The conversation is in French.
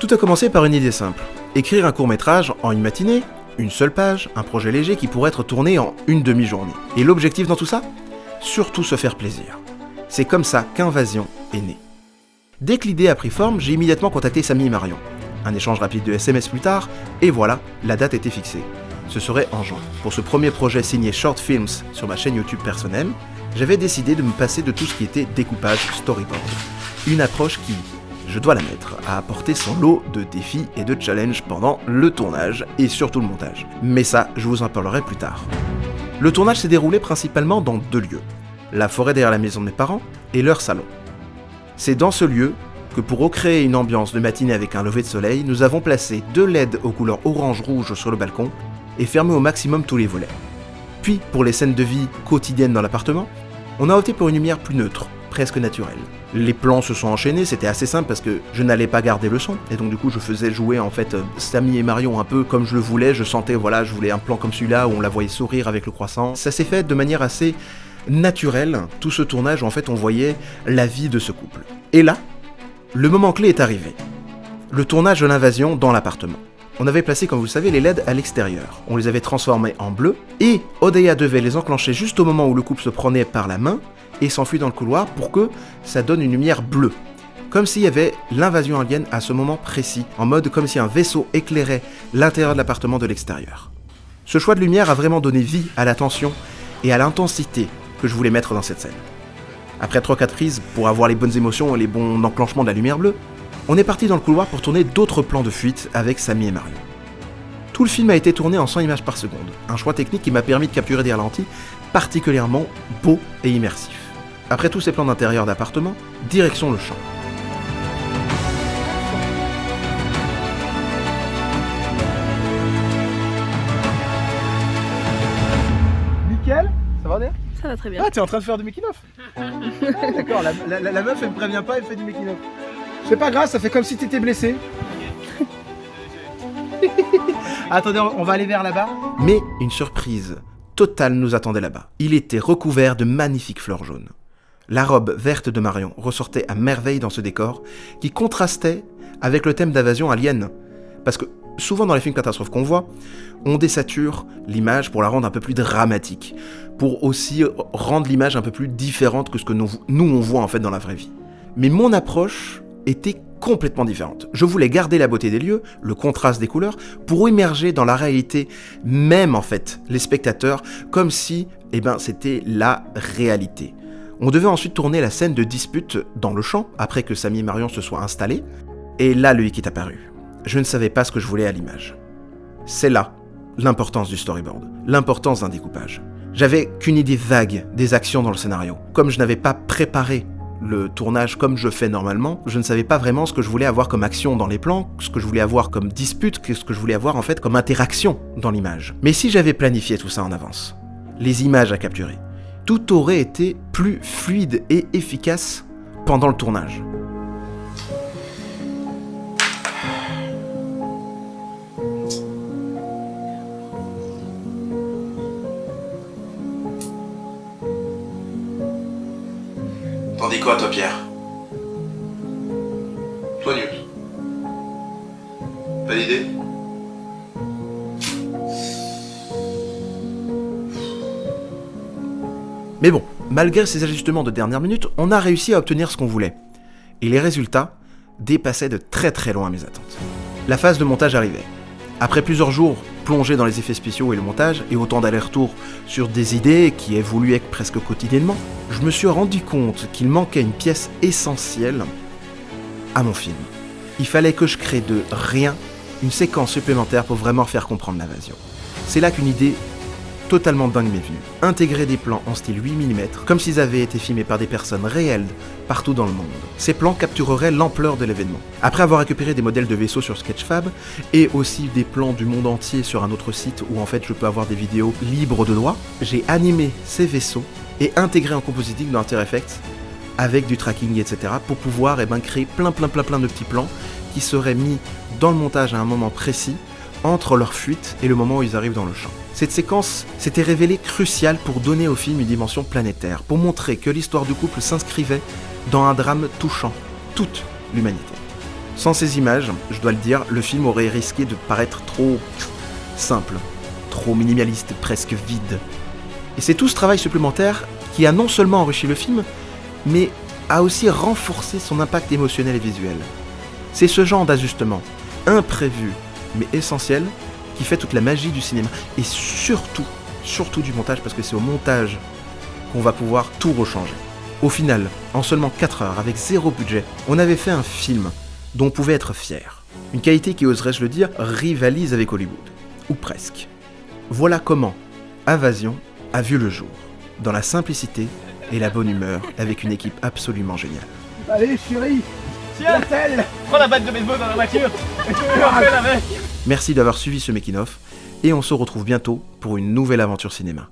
Tout a commencé par une idée simple. Écrire un court-métrage en une matinée, une seule page, un projet léger qui pourrait être tourné en une demi-journée. Et l'objectif dans tout ça ? Surtout se faire plaisir. C'est comme ça qu'Invasion est né. Dès que l'idée a pris forme, j'ai immédiatement contacté Samy et Marion. Un échange rapide de SMS plus tard, et voilà, la date était fixée. Ce serait en juin. Pour ce premier projet signé Short Films sur ma chaîne YouTube personnelle, j'avais décidé de me passer de tout ce qui était découpage storyboard. Une approche qui, je dois l'admettre, a apporté son lot de défis et de challenges pendant le tournage et surtout le montage. Mais ça, je vous en parlerai plus tard. Le tournage s'est déroulé principalement dans 2 lieux. La forêt derrière la maison de mes parents et leur salon. C'est dans ce lieu que pour recréer une ambiance de matinée avec un lever de soleil, nous avons placé 2 LED aux couleurs orange-rouge sur le balcon et fermé au maximum tous les volets. Puis, pour les scènes de vie quotidiennes dans l'appartement, on a opté pour une lumière plus neutre, presque naturelle. Les plans se sont enchaînés, c'était assez simple parce que je n'allais pas garder le son, et donc du coup je faisais jouer en fait Samy et Marion un peu comme je le voulais, je sentais je voulais un plan comme celui-là où on la voyait sourire avec le croissant. Ça s'est fait de manière assez naturelle, tout ce tournage où en fait on voyait la vie de ce couple. Et là, le moment clé est arrivé. Le tournage de l'Invasion dans l'appartement. On avait placé, comme vous le savez, les LED à l'extérieur. On les avait transformés en bleu, et Odeya devait les enclencher juste au moment où le couple se prenait par la main et s'enfuit dans le couloir pour que ça donne une lumière bleue. Comme s'il y avait l'invasion alien à ce moment précis, en mode comme si un vaisseau éclairait l'intérieur de l'appartement de l'extérieur. Ce choix de lumière a vraiment donné vie à la tension et à l'intensité que je voulais mettre dans cette scène. Après 3-4 prises pour avoir les bonnes émotions et les bons enclenchements de la lumière bleue, on est parti dans le couloir pour tourner d'autres plans de fuite avec Samy et Marion. Tout le film a été tourné en 100 images par seconde, un choix technique qui m'a permis de capturer des ralentis particulièrement beaux et immersifs. Après tous ces plans d'intérieur d'appartement, direction le champ. Nickel, ça va bien ? Ça va très bien. Ah, t'es en train de faire du making-of. Ah, d'accord, la meuf elle me prévient pas, elle fait du making-of. C'est pas grave, ça fait comme si t'étais blessé. Attendez, on va aller vers là-bas. Mais une surprise totale nous attendait là-bas. Il était recouvert de magnifiques fleurs jaunes. La robe verte de Marion ressortait à merveille dans ce décor qui contrastait avec le thème d'invasion alien. Parce que souvent dans les films catastrophes qu'on voit, on désature l'image pour la rendre un peu plus dramatique, pour aussi rendre l'image un peu plus différente que ce que nous on voit en fait dans la vraie vie. Mais mon approche était complètement différente. Je voulais garder la beauté des lieux, le contraste des couleurs, pour immerger dans la réalité même en fait, les spectateurs, comme si c'était la réalité. On devait ensuite tourner la scène de dispute dans le champ, après que Samy et Marion se soient installés, et là le hic est apparu. Je ne savais pas ce que je voulais à l'image. C'est là l'importance du storyboard, l'importance d'un découpage. J'avais qu'une idée vague des actions dans le scénario. Comme je n'avais pas préparé le tournage comme je fais normalement, je ne savais pas vraiment ce que je voulais avoir comme action dans les plans, ce que je voulais avoir comme dispute, ce que je voulais avoir en fait comme interaction dans l'image. Mais si j'avais planifié tout ça en avance, les images à capturer, tout aurait été plus fluide et efficace pendant le tournage. T'en dis quoi, toi, Pierre ? Toi, Newt ? Pas d'idée ? Mais bon, malgré ces ajustements de dernière minute, on a réussi à obtenir ce qu'on voulait. Et les résultats dépassaient de très très loin mes attentes. La phase de montage arrivait. Après plusieurs jours plongés dans les effets spéciaux et le montage, et autant d'allers-retours sur des idées qui évoluaient presque quotidiennement, je me suis rendu compte qu'il manquait une pièce essentielle à mon film. Il fallait que je crée de rien une séquence supplémentaire pour vraiment faire comprendre l'invasion. C'est là qu'une idée totalement dingue m'est venue. Intégrer des plans en style 8 mm, comme s'ils avaient été filmés par des personnes réelles partout dans le monde. Ces plans captureraient l'ampleur de l'événement. Après avoir récupéré des modèles de vaisseaux sur Sketchfab, et aussi des plans du monde entier sur un autre site où en fait je peux avoir des vidéos libres de droit, j'ai animé ces vaisseaux et intégré en compositing dans After Effects avec du tracking, etc. pour pouvoir créer plein de petits plans qui seraient mis dans le montage à un moment précis entre leur fuite et le moment où ils arrivent dans le champ. Cette séquence s'était révélée cruciale pour donner au film une dimension planétaire, pour montrer que l'histoire du couple s'inscrivait dans un drame touchant toute l'humanité. Sans ces images, je dois le dire, le film aurait risqué de paraître trop simple, trop minimaliste, presque vide. Et c'est tout ce travail supplémentaire qui a non seulement enrichi le film, mais a aussi renforcé son impact émotionnel et visuel. C'est ce genre d'ajustement, imprévu, mais essentiel, qui fait toute la magie du cinéma. Et surtout du montage, parce que c'est au montage qu'on va pouvoir tout rechanger. Au final, en seulement 4 heures, avec 0 budget, on avait fait un film dont on pouvait être fier. Une qualité qui, oserais-je le dire, rivalise avec Hollywood. Ou presque. Voilà comment Invasion a vu le jour, dans la simplicité et la bonne humeur, avec une équipe absolument géniale. Allez chérie, Tiens, prends la batte de baseball dans la voiture et tu me rappelles avec. Merci d'avoir suivi ce making-of, et on se retrouve bientôt pour une nouvelle aventure cinéma.